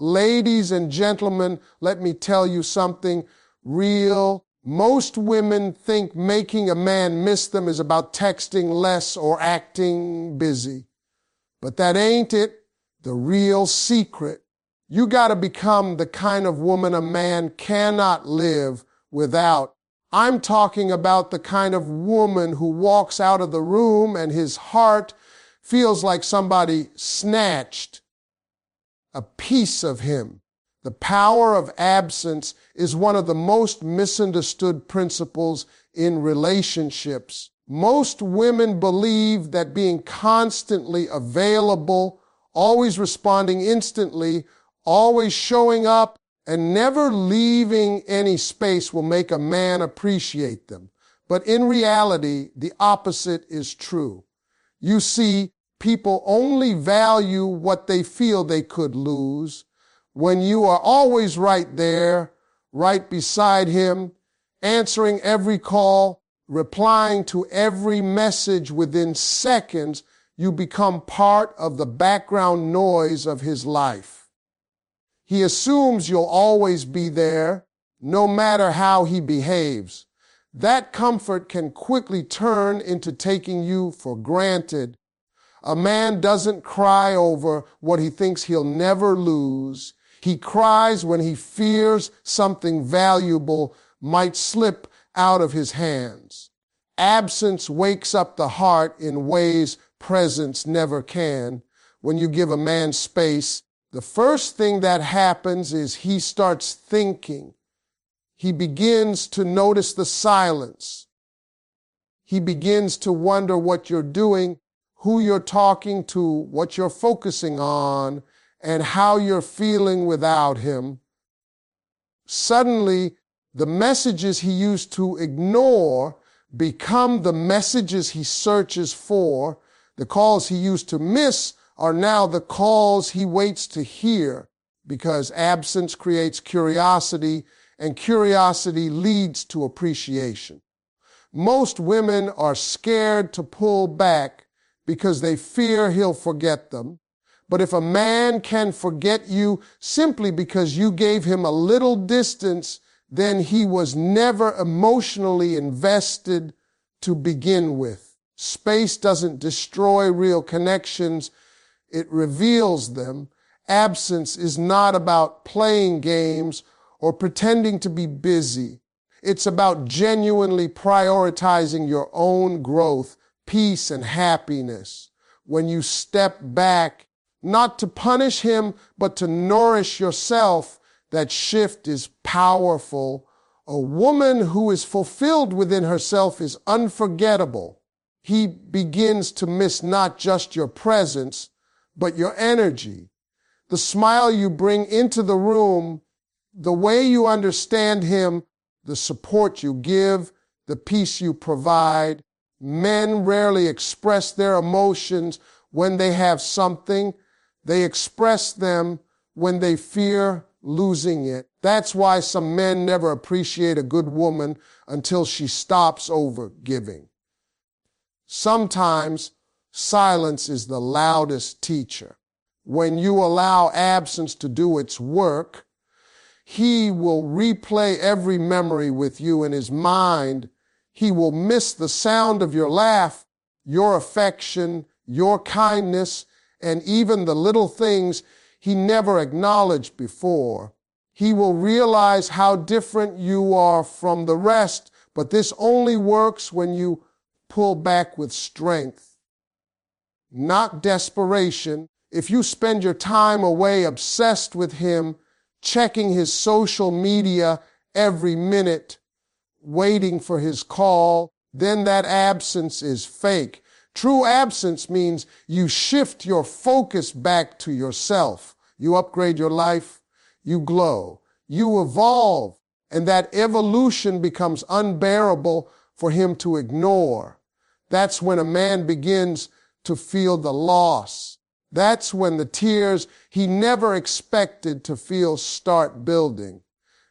Ladies and gentlemen, let me tell you something real. Most women think making a man miss them is about texting less or acting busy. But that ain't it. The real secret. You got to become the kind of woman a man cannot live without. I'm talking about the kind of woman who walks out of the room and his heart feels like somebody snatched a piece of him. The power of absence is one of the most misunderstood principles in relationships. Most women believe that being constantly available, always responding instantly, always showing up, and never leaving any space will make a man appreciate them. But in reality, the opposite is true. You see, people only value what they feel they could lose. When you are always right there, right beside him, answering every call, replying to every message within seconds, you become part of the background noise of his life. He assumes you'll always be there, no matter how he behaves. That comfort can quickly turn into taking you for granted. A man doesn't cry over what he thinks he'll never lose. He cries when he fears something valuable might slip out of his hands. Absence wakes up the heart in ways presence never can. When you give a man space, the first thing that happens is he starts thinking. He begins to notice the silence. He begins to wonder what you're doing, who you're talking to, what you're focusing on, and how you're feeling without him. Suddenly, the messages he used to ignore become the messages he searches for. The calls he used to miss are now the calls he waits to hear, because absence creates curiosity, and curiosity leads to appreciation. Most women are scared to pull back because they fear he'll forget them. But if a man can forget you simply because you gave him a little distance, then he was never emotionally invested to begin with. Space doesn't destroy real connections, it reveals them. Absence is not about playing games or pretending to be busy. It's about genuinely prioritizing your own growth, peace, and happiness. When you step back, not to punish him, but to nourish yourself, that shift is powerful. A woman who is fulfilled within herself is unforgettable. He begins to miss not just your presence, but your energy, the smile you bring into the room, the way you understand him, the support you give, the peace you provide. Men rarely express their emotions when they have something. They express them when they fear losing it. That's why some men never appreciate a good woman until she stops over giving. Sometimes silence is the loudest teacher. When you allow absence to do its work, he will replay every memory with you in his mind. He will miss the sound of your laugh, your affection, your kindness, and even the little things he never acknowledged before. He will realize how different you are from the rest, but this only works when you pull back with strength, not desperation. If you spend your time away obsessed with him, checking his social media every minute, waiting for his call, then that absence is fake. True absence means you shift your focus back to yourself. You upgrade your life, you glow, you evolve, and that evolution becomes unbearable for him to ignore. That's when a man begins to feel the loss. That's when the tears he never expected to feel start building.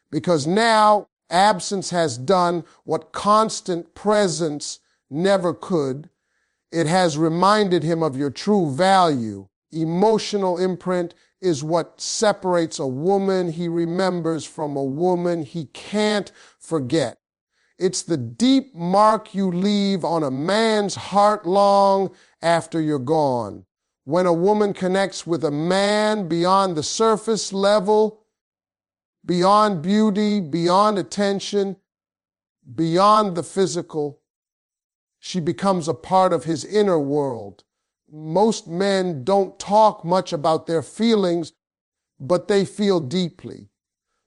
Because now absence has done what constant presence never could. It has reminded him of your true value. Emotional imprint is what separates a woman he remembers from a woman he can't forget. It's the deep mark you leave on a man's heart long after you're gone. When a woman connects with a man beyond the surface level, beyond beauty, beyond attention, beyond the physical, she becomes a part of his inner world. Most men don't talk much about their feelings, but they feel deeply.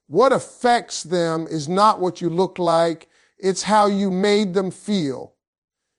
What affects them is not what you look like, it's how you made them feel.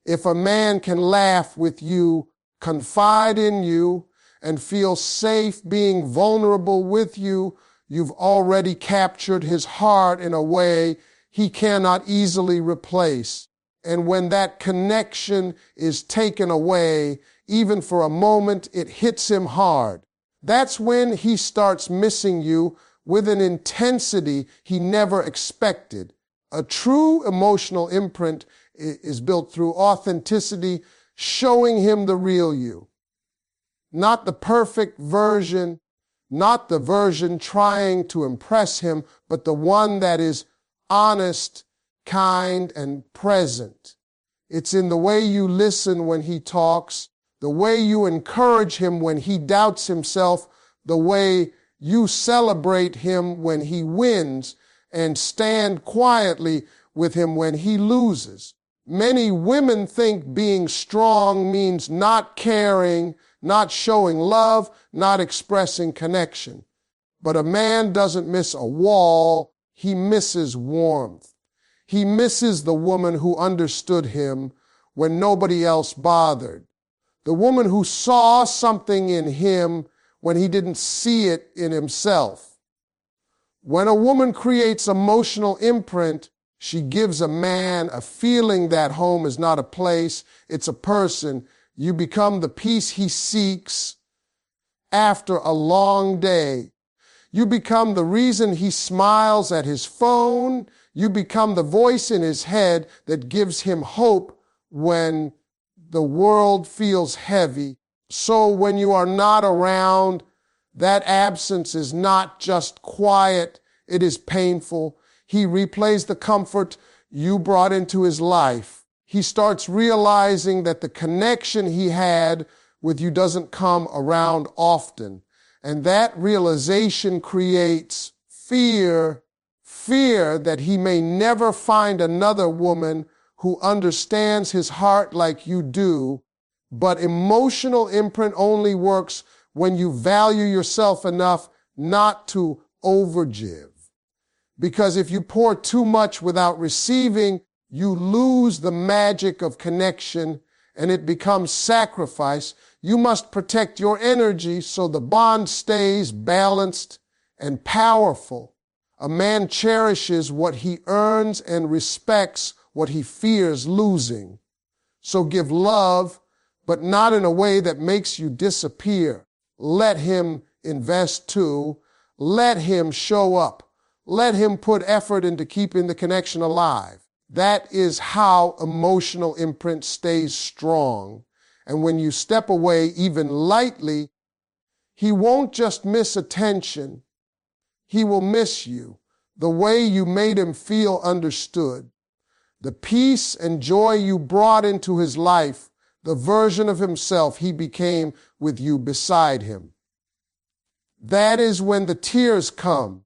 If a man can laugh with you, confide in you, and feel safe being vulnerable with you, you've already captured his heart in a way he cannot easily replace. And when that connection is taken away, even for a moment, it hits him hard. That's when he starts missing you with an intensity he never expected. A true emotional imprint is built through authenticity, showing him the real you. Not the perfect version, not the version trying to impress him, but the one that is honest, kind, and present. It's in the way you listen when he talks, the way you encourage him when he doubts himself, the way you celebrate him when he wins, and stand quietly with him when he loses. Many women think being strong means not caring, not showing love, not expressing connection. But a man doesn't miss a wall, he misses warmth. He misses the woman who understood him when nobody else bothered. The woman who saw something in him when he didn't see it in himself. When a woman creates emotional imprint, she gives a man a feeling that home is not a place, it's a person. You become the peace he seeks after a long day. You become the reason he smiles at his phone. You become the voice in his head that gives him hope when the world feels heavy. So when you are not around, that absence is not just quiet, it is painful. He replays the comfort you brought into his life. He starts realizing that the connection he had with you doesn't come around often. And that realization creates fear that he may never find another woman who understands his heart like you do. But emotional imprint only works when you value yourself enough not to overgive. Because if you pour too much without receiving, you lose the magic of connection and it becomes sacrifice. You must protect your energy so the bond stays balanced and powerful. A man cherishes what he earns and respects what he fears losing. So give love, but not in a way that makes you disappear. Let him invest too. Let him show up. Let him put effort into keeping the connection alive. That is how emotional imprint stays strong. And when you step away even lightly, he won't just miss attention. He will miss you, the way you made him feel understood. The peace and joy you brought into his life, the version of himself he became with you beside him. That is when the tears come,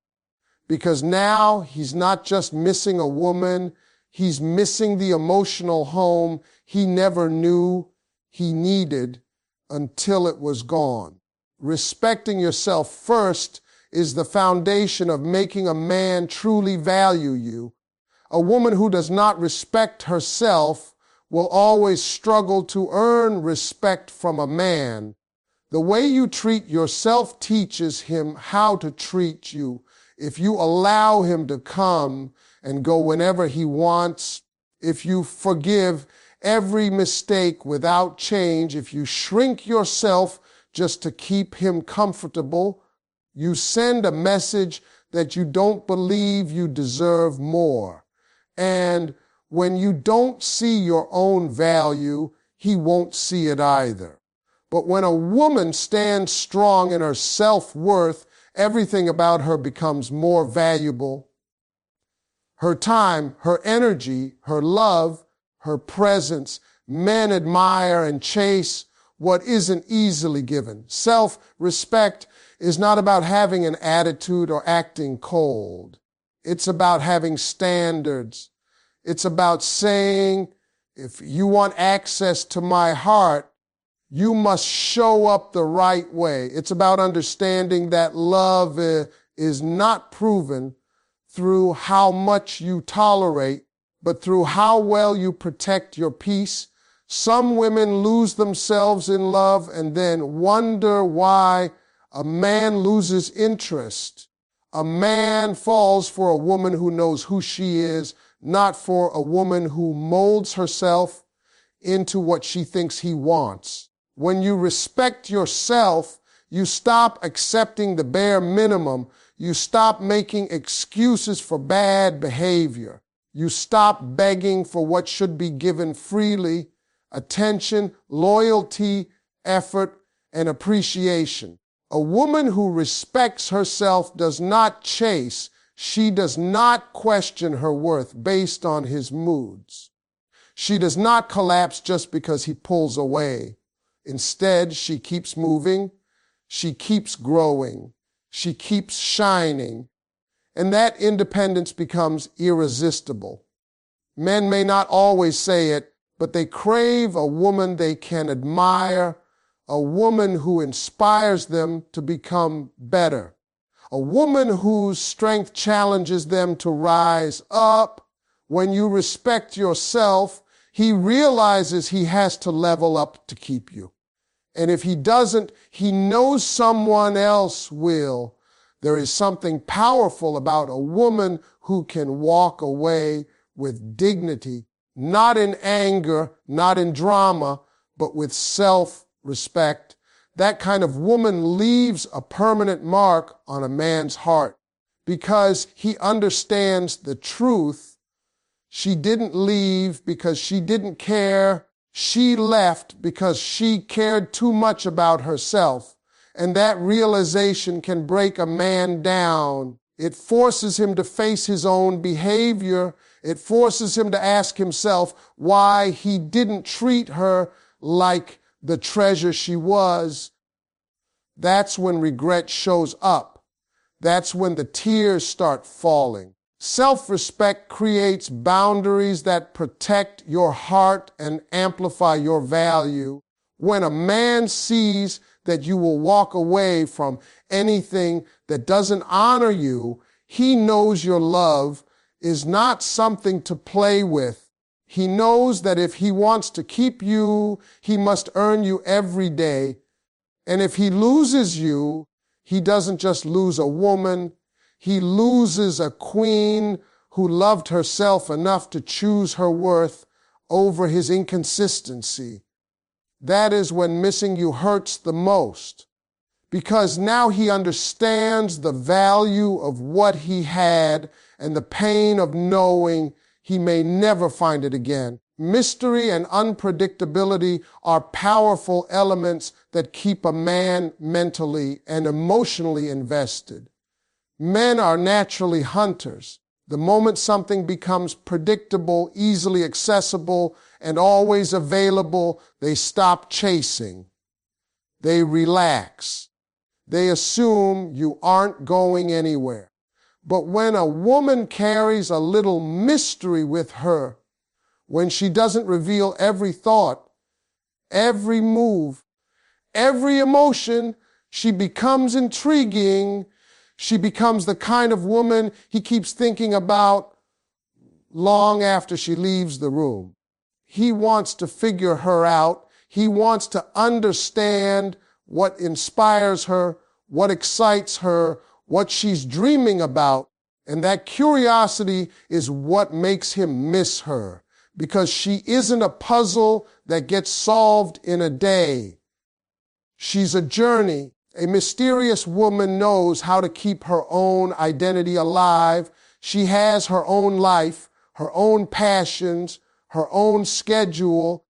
because now he's not just missing a woman, he's missing the emotional home he never knew he needed until it was gone. Respecting yourself first is the foundation of making a man truly value you. A woman who does not respect herself will always struggle to earn respect from a man. The way you treat yourself teaches him how to treat you. If you allow him to come and go whenever he wants, if you forgive every mistake without change, if you shrink yourself just to keep him comfortable, you send a message that you don't believe you deserve more. And when you don't see your own value, he won't see it either. But when a woman stands strong in her self-worth, everything about her becomes more valuable. Her time, her energy, her love, her presence. Men admire and chase what isn't easily given. Self-respect is not about having an attitude or acting cold. It's about having standards. It's about saying, if you want access to my heart, you must show up the right way. It's about understanding that love is not proven through how much you tolerate, but through how well you protect your peace. Some women lose themselves in love and then wonder why a man loses interest. A man falls for a woman who knows who she is, not for a woman who molds herself into what she thinks he wants. When you respect yourself, you stop accepting the bare minimum. You stop making excuses for bad behavior. You stop begging for what should be given freely: attention, loyalty, effort, and appreciation. A woman who respects herself does not chase. She does not question her worth based on his moods. She does not collapse just because he pulls away. Instead, she keeps moving, she keeps growing, she keeps shining, and that independence becomes irresistible. Men may not always say it, but they crave a woman they can admire, a woman who inspires them to become better, a woman whose strength challenges them to rise up. When you respect yourself, he realizes he has to level up to keep you. And if he doesn't, he knows someone else will. There is something powerful about a woman who can walk away with dignity, not in anger, not in drama, but with self-respect. That kind of woman leaves a permanent mark on a man's heart because he understands the truth. She didn't leave because she didn't care. She left because she cared too much about herself. And that realization can break a man down. It forces him to face his own behavior. It forces him to ask himself why he didn't treat her like the treasure she was. That's when regret shows up. That's when the tears start falling. Self-respect creates boundaries that protect your heart and amplify your value. When a man sees that you will walk away from anything that doesn't honor you, he knows your love is not something to play with. He knows that if he wants to keep you, he must earn you every day. And if he loses you, he doesn't just lose a woman, he loses a queen who loved herself enough to choose her worth over his inconsistency. That is when missing you hurts the most, because now he understands the value of what he had and the pain of knowing he may never find it again. Mystery and unpredictability are powerful elements that keep a man mentally and emotionally invested. Men are naturally hunters. The moment something becomes predictable, easily accessible, and always available, they stop chasing. They relax. They assume you aren't going anywhere. But when a woman carries a little mystery with her, when she doesn't reveal every thought, every move, every emotion, she becomes intriguing. She becomes the kind of woman he keeps thinking about long after she leaves the room. He wants to figure her out. He wants to understand what inspires her, what excites her, what she's dreaming about. And that curiosity is what makes him miss her, because she isn't a puzzle that gets solved in a day. She's a journey. A mysterious woman knows how to keep her own identity alive. She has her own life, her own passions, her own schedule,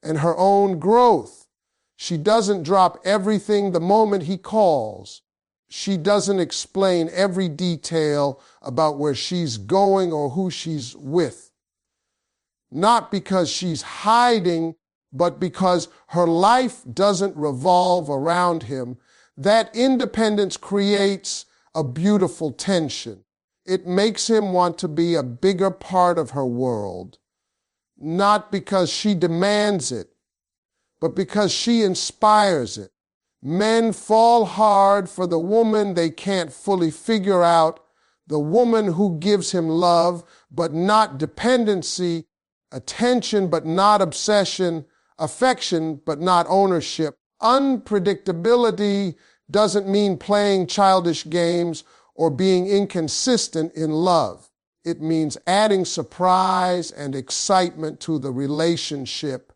and her own growth. She doesn't drop everything the moment he calls. She doesn't explain every detail about where she's going or who she's with. Not because she's hiding, but because her life doesn't revolve around him. That independence creates a beautiful tension. It makes him want to be a bigger part of her world. Not because she demands it, but because she inspires it. Men fall hard for the woman they can't fully figure out, the woman who gives him love, but not dependency, attention, but not obsession, affection, but not ownership. Unpredictability doesn't mean playing childish games or being inconsistent in love. It means adding surprise and excitement to the relationship.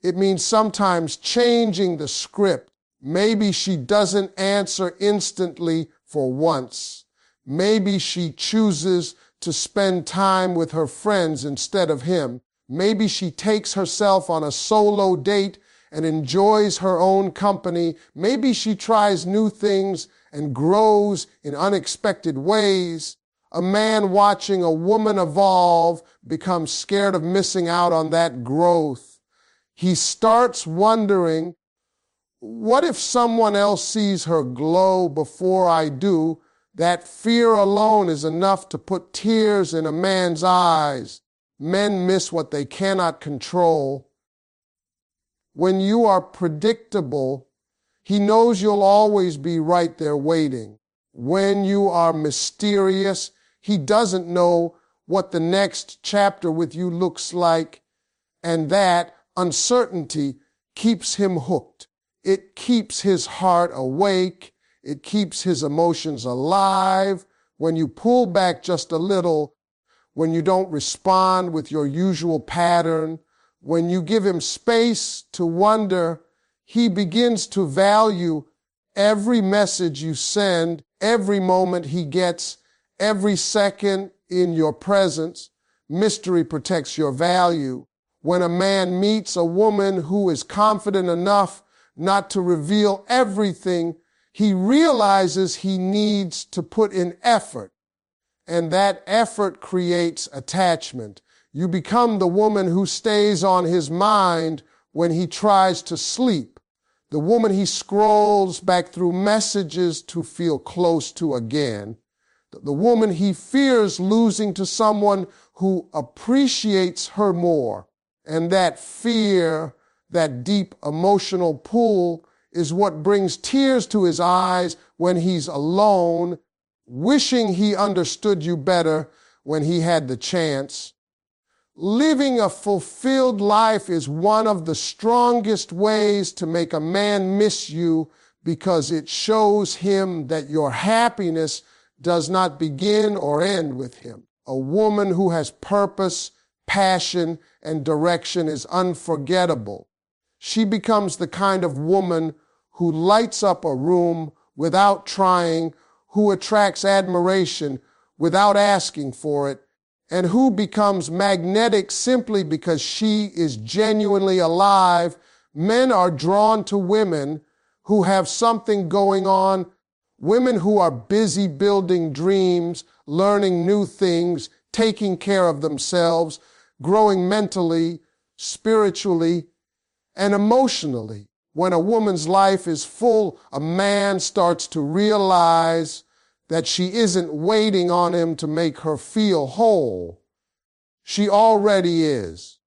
It means sometimes changing the script. Maybe she doesn't answer instantly for once. Maybe she chooses to spend time with her friends instead of him. Maybe she takes herself on a solo date and enjoys her own company. Maybe she tries new things and grows in unexpected ways. A man watching a woman evolve becomes scared of missing out on that growth. He starts wondering, what if someone else sees her glow before I do? That fear alone is enough to put tears in a man's eyes. Men miss what they cannot control. When you are predictable, he knows you'll always be right there waiting. When you are mysterious, he doesn't know what the next chapter with you looks like, and that uncertainty keeps him hooked. It keeps his heart awake. It keeps his emotions alive. When you pull back just a little, when you don't respond with your usual pattern, when you give him space to wonder, he begins to value every message you send, every moment he gets, every second in your presence. Mystery protects your value. When a man meets a woman who is confident enough not to reveal everything, he realizes he needs to put in effort, and that effort creates attachment. You become the woman who stays on his mind when he tries to sleep, the woman he scrolls back through messages to feel close to again, the woman he fears losing to someone who appreciates her more. And that fear, that deep emotional pull, is what brings tears to his eyes when he's alone, wishing he understood you better when he had the chance. Living a fulfilled life is one of the strongest ways to make a man miss you, because it shows him that your happiness does not begin or end with him. A woman who has purpose, passion, and direction is unforgettable. She becomes the kind of woman who lights up a room without trying, who attracts admiration without asking for it, and who becomes magnetic simply because she is genuinely alive. Men are drawn to women who have something going on, women who are busy building dreams, learning new things, taking care of themselves, growing mentally, spiritually, and emotionally. When a woman's life is full, a man starts to realize that she isn't waiting on him to make her feel whole. She already is.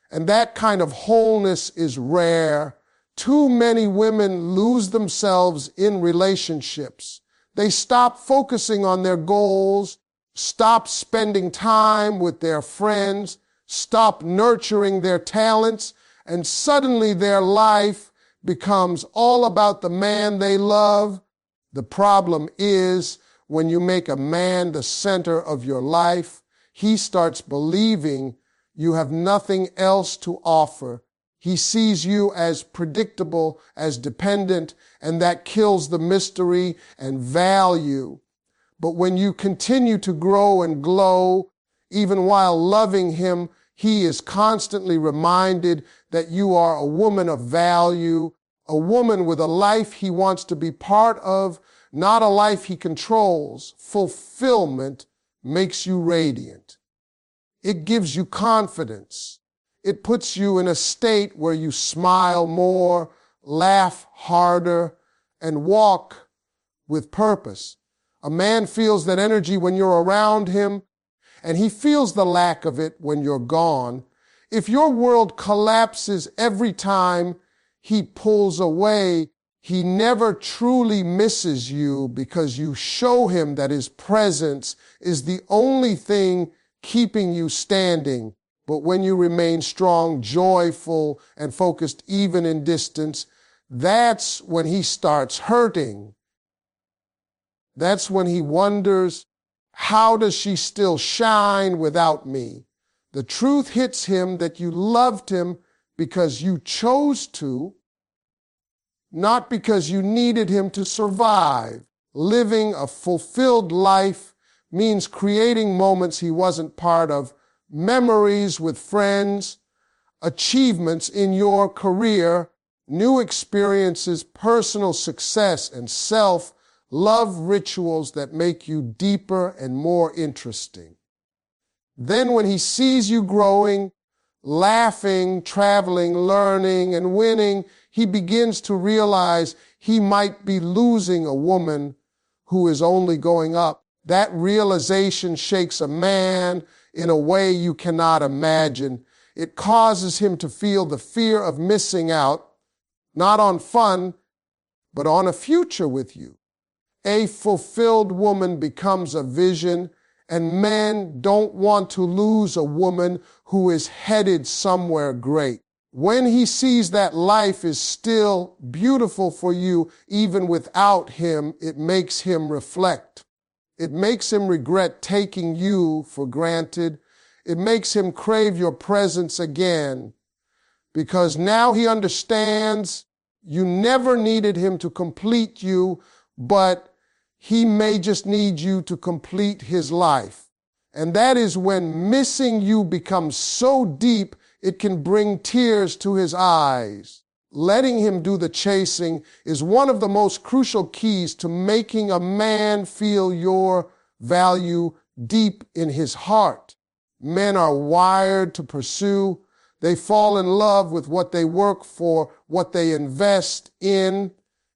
And that kind of wholeness is rare. Too many women lose themselves in relationships. They stop focusing on their goals, stop spending time with their friends, stop nurturing their talents, and suddenly their life becomes all about the man they love. The problem is, when you make a man the center of your life, he starts believing you have nothing else to offer. He sees you as predictable, as dependent, and that kills the mystery and value. But when you continue to grow and glow, even while loving him, he is constantly reminded that you are a woman of value, A woman with a life he wants to be part of, not a life he controls. Fulfillment makes you radiant. It gives you confidence. It puts you in a state where you smile more, laugh harder, and walk with purpose. A man feels that energy when you're around him, and he feels the lack of it when you're gone. If your world collapses every time he pulls away, he never truly misses you because you show him that his presence is the only thing keeping you standing. But when you remain strong, joyful, and focused even in distance, that's when he starts hurting. That's when he wonders, how does she still shine without me? The truth hits him that you loved him because you chose to, not because you needed him to survive. Living a fulfilled life means creating moments he wasn't part of, memories with friends, achievements in your career, new experiences, personal success, and self-love rituals that make you deeper and more interesting. Then when he sees you growing, laughing, traveling, learning, and winning, he begins to realize he might be losing a woman who is only going up. That realization shakes a man in a way you cannot imagine. It causes him to feel the fear of missing out, not on fun, but on a future with you. A fulfilled woman becomes a vision, and men don't want to lose a woman who is headed somewhere great. When he sees that life is still beautiful for you, even without him, it makes him reflect. It makes him regret taking you for granted. It makes him crave your presence again, because now he understands you never needed him to complete you, but he may just need you to complete his life. And that is when missing you becomes so deep, it can bring tears to his eyes. Letting him do the chasing is one of the most crucial keys to making a man feel your value deep in his heart. Men are wired to pursue. They fall in love with what they work for, what they invest in,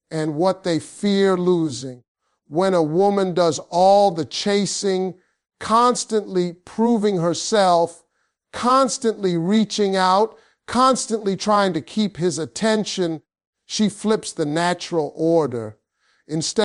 and what they fear losing. When a woman does all the chasing, constantly proving herself, constantly reaching out, constantly trying to keep his attention, she flips the natural order. Instead